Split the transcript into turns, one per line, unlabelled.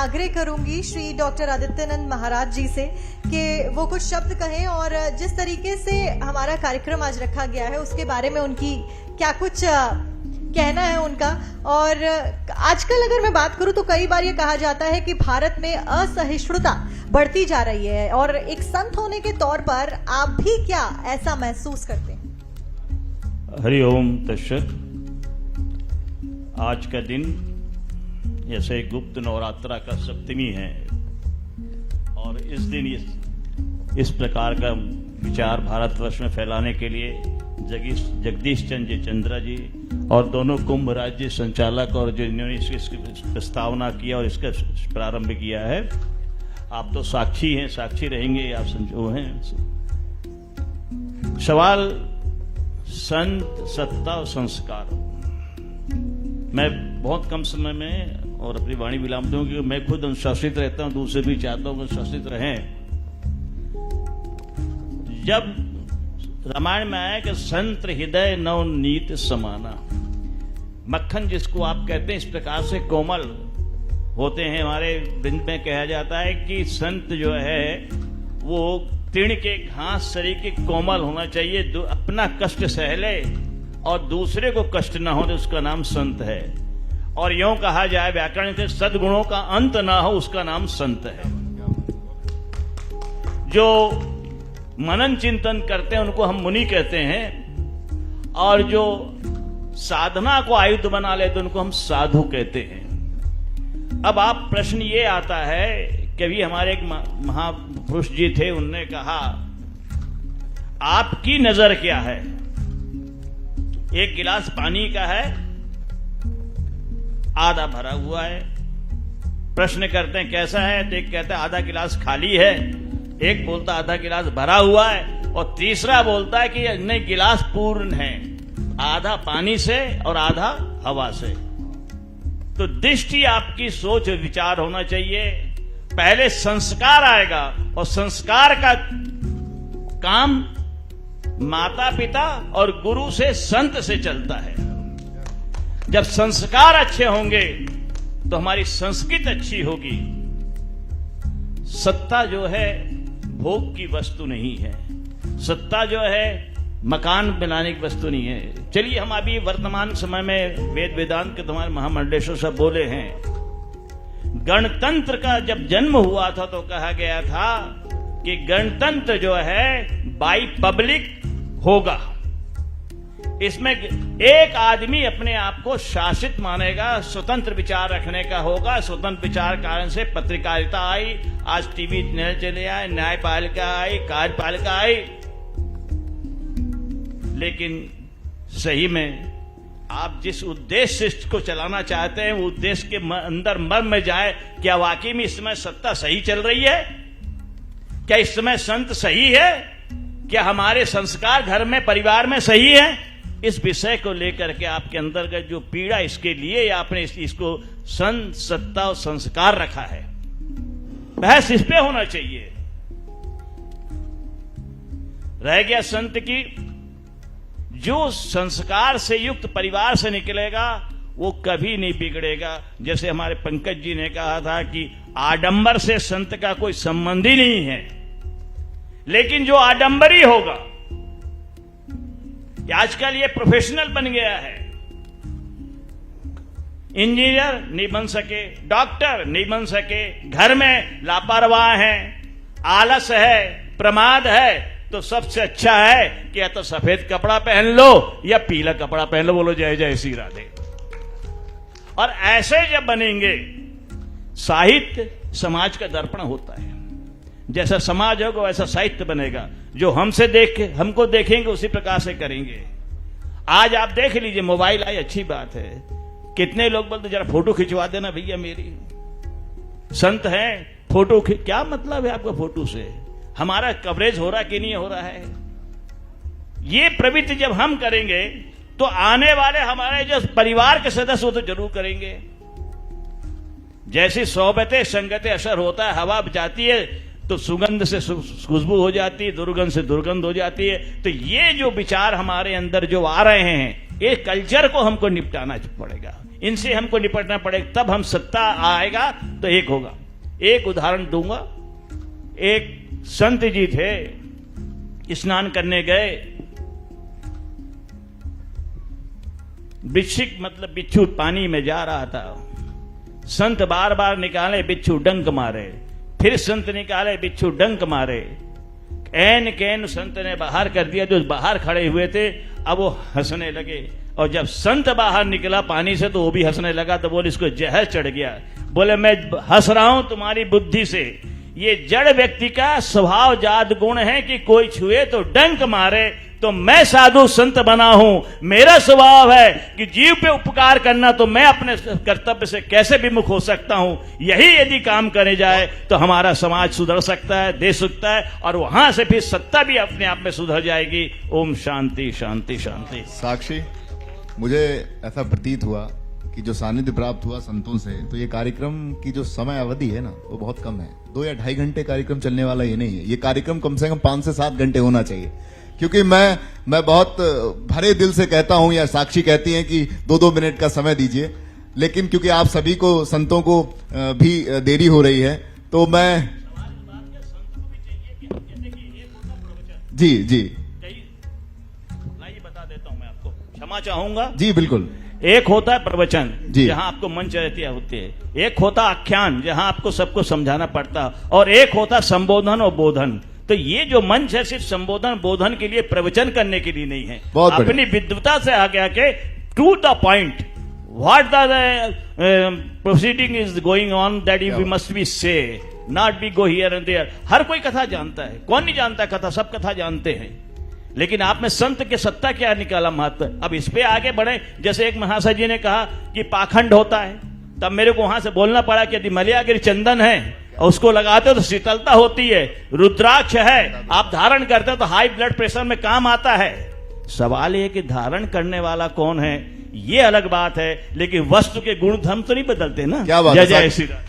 आग्रह करूंगी श्री डॉक्टर आदित्यानंद महाराज जी से कि वो कुछ शब्द कहें और जिस तरीके से हमारा कार्यक्रम आज रखा गया है उसके बारे में उनकी क्या कुछ कहना है उनका। और आजकल अगर मैं बात करूं तो कई बार ये कहा जाता है कि भारत में असहिष्णुता बढ़ती जा रही है और एक संत होने के तौर पर आप भी क्या ऐसा महसूस करते हैं?
हरि ओम तत्सत। आज का दिन जैसे गुप्त नवरात्रा का सप्तमी है और इस दिन इस प्रकार का विचार भारतवर्ष में फैलाने के लिए जगदीश चंद्र चंद्रा जी और दोनों कुंभ राज्य संचालक और जिन्होंने इसकी प्रस्तावना किया और इसका प्रारंभ किया है, आप तो साक्षी हैं, साक्षी रहेंगे, आप समझो हैं। सवाल संत, सत्ता और संस्कार। मैं बहुत कम समय में और अपनी वाणी विराम दूं क्योंकि मैं खुद अनुशासित रहता हूं, दूसरे भी चाहता हूं कि अनुशासित रहें। जब रामायण में आया कि संत हृदय नवनीत समाना, मक्खन जिसको आप कहते हैं इस प्रकार से कोमल होते हैं। हमारे वृंद में कहा जाता है कि संत जो है वो तीर्ण के घास शरीर के कोमल होना चाहिए, अपना कष्ट सहले और दूसरे को कष्ट ना हो, उसका नाम संत है। और यूं कहा जाए व्याकरण से, सद्गुणों का अंत ना हो, उसका नाम संत है। जो मनन चिंतन करते हैं उनको हम मुनि कहते हैं और जो साधना को आयुध बना लेते उनको हम साधु कहते हैं। अब आप प्रश्न ये आता है कि अभी हमारे एक महापुरुष जी थे, उनने कहा आपकी नजर क्या है? एक गिलास पानी का है, आधा भरा हुआ है। प्रश्न करते हैं कैसा है? तो एक कहता है आधा गिलास खाली है, एक बोलता आधा गिलास भरा हुआ है और तीसरा बोलता है कि नहीं, गिलास पूर्ण है, आधा पानी से और आधा हवा से। तो दृष्टि आपकी सोच विचार होना चाहिए। पहले संस्कार आएगा और संस्कार का काम माता पिता और गुरु से, संत से चलता है। जब संस्कार अच्छे होंगे तो हमारी संस्कृति अच्छी होगी। सत्ता जो है भोग की वस्तु नहीं है, सत्ता जो है मकान बनाने की वस्तु नहीं है। चलिए हम अभी वर्तमान समय में वेद वेदांत के तुम्हारे महामंडलेश्वर सब बोले हैं, गणतंत्र का जब जन्म हुआ था तो कहा गया था कि गणतंत्र जो है बाई पब्लिक होगा। इसमें एक आदमी अपने आप को शासित मानेगा, स्वतंत्र विचार रखने का होगा। स्वतंत्र विचार कारण से पत्रकारिता आई, आज टीवी चैनल चले आए, न्यायपालिका आई, कार्यपालिका आई। लेकिन सही में आप जिस उद्देश्य से इसको चलाना चाहते हैं वो उद्देश्य के अंदर मर्म में जाए, क्या वाकई में इस समय सत्ता सही चल रही है? क्या इस समय संत सही है? क्या हमारे संस्कार घर में परिवार में सही है? इस विषय को लेकर के आपके अंदर का जो पीड़ा, इसके लिए आपने इसको संत, सत्ता और संस्कार रखा है। बहस इस पे होना चाहिए। रह गया संत की, जो संस्कार से युक्त परिवार से निकलेगा वो कभी नहीं बिगड़ेगा। जैसे हमारे पंकज जी ने कहा था कि आडंबर से संत का कोई संबंध ही नहीं है, लेकिन जो आडंबरी होगा, आजकल ये प्रोफेशनल बन गया है, इंजीनियर नहीं बन सके, डॉक्टर नहीं बन सके, घर में लापरवाह है, आलस है, प्रमाद है, तो सबसे अच्छा है कि या तो सफेद कपड़ा पहन लो या पीला कपड़ा पहन लो, बोलो जय जय श्री राधे। और ऐसे जब बनेंगे, साहित्य समाज का दर्पण होता है, जैसा समाज होगा वैसा साहित्य बनेगा। जो हमको देखेंगे उसी प्रकार से करेंगे। आज आप देख लीजिए, मोबाइल आई, अच्छी बात है, कितने लोग बोलते जरा फोटो खिंचवा देना भैया मेरी। संत हैं, फोटो क्या मतलब है आपका फोटो से? हमारा कवरेज हो रहा कि नहीं हो रहा है? ये प्रवृत्ति जब हम करेंगे तो आने वाले हमारे जो परिवार के सदस्य वो तो जरूर करेंगे। जैसी सोबतें संगतें असर होता है, हवा जाती है तो सुगंध से खुशबू हो जाती है, दुर्गंध से दुर्गंध हो जाती है। तो ये जो विचार हमारे अंदर जो आ रहे हैं, ये कल्चर को हमको निपटाना पड़ेगा। इनसे हमको निपटना पड़ेगा, तब हम सत्ता आएगा तो एक होगा। एक उदाहरण दूंगा। एक संत जी थे, स्नान करने गए, बिच्छिक मतलब बिच्छू पानी में जा रहा था। संत बार बार निकाले, बिच्छू डंक मारे, फिर संत निकाले, बिच्छू डंक मारे। ऐन कैन संत ने बाहर कर दिया। जो बाहर खड़े हुए थे अब वो हंसने लगे, और जब संत बाहर निकला पानी से तो वो भी हंसने लगा। तो बोले इसको जहर चढ़ गया। बोले मैं हंस रहा हूं तुम्हारी बुद्धि से, ये जड़ व्यक्ति का स्वभाव जात गुण है कि कोई छुए तो डंक मारे। तो मैं साधु संत बना हूं, मेरा स्वभाव है कि जीव पे उपकार करना, तो मैं अपने कर्तव्य से कैसे विमुख हो सकता हूं। यही यदि काम करे जाए तो हमारा समाज सुधर सकता है, देश सुधरता है, और वहां से फिर सत्ता भी अपने आप में सुधर जाएगी। ओम शांति शांति शांति।
साक्षी, मुझे ऐसा प्रतीत हुआ कि जो सानिध्य प्राप्त हुआ संतों से, तो ये कार्यक्रम की जो समय अवधि है ना वो बहुत कम है। 2 या 2.5 घंटे कार्यक्रम चलने वाला ये नहीं है। ये कार्यक्रम कम से कम 5 से 7 घंटे होना चाहिए, क्योंकि मैं बहुत भरे दिल से कहता हूं, या साक्षी कहती हैं कि 2-2 मिनट का समय दीजिए, लेकिन क्योंकि आप सभी को संतों को भी देरी हो रही है, तो मैं जी जी
बता देता हूं मैं आपको, क्षमा चाहूंगा
जी बिल्कुल।
एक होता है प्रवचन,
जी।
जहां आपको मंच रहती होती है। एक होता आख्यान, जहां आपको सबको समझाना पड़ता, और एक होता संबोधन और बोधन। तो ये जो मंच है सिर्फ संबोधन बोधन के लिए, प्रवचन करने के लिए नहीं है।
बहुत बढ़िया।
अपनी विद्वता से आगे आके to the point, what the proceeding is going on, that we must be say, not be go here and there. हर कोई कथा जानता है, कौन नहीं जानता कथा, सब कथा जानते हैं, लेकिन आप में संत के सत्ता क्या निकाला महत्व। अब इस पे आगे बढ़े। जैसे एक महाशय जी ने कहा कि पाखंड होता है, तब मेरे को वहां से बोलना पड़ा कि यदि मलयागिरी चंदन है और उसको लगाते हो तो शीतलता होती है, रुद्राक्ष है आप धारण करते हो तो हाई ब्लड प्रेशर में काम आता है। सवाल ये कि धारण करने वाला कौन है, ये अलग बात है, लेकिन वस्तु के गुण धर्म तो नहीं बदलते ना।
क्या बात
जय
है
जय
साहब।
श्री राम।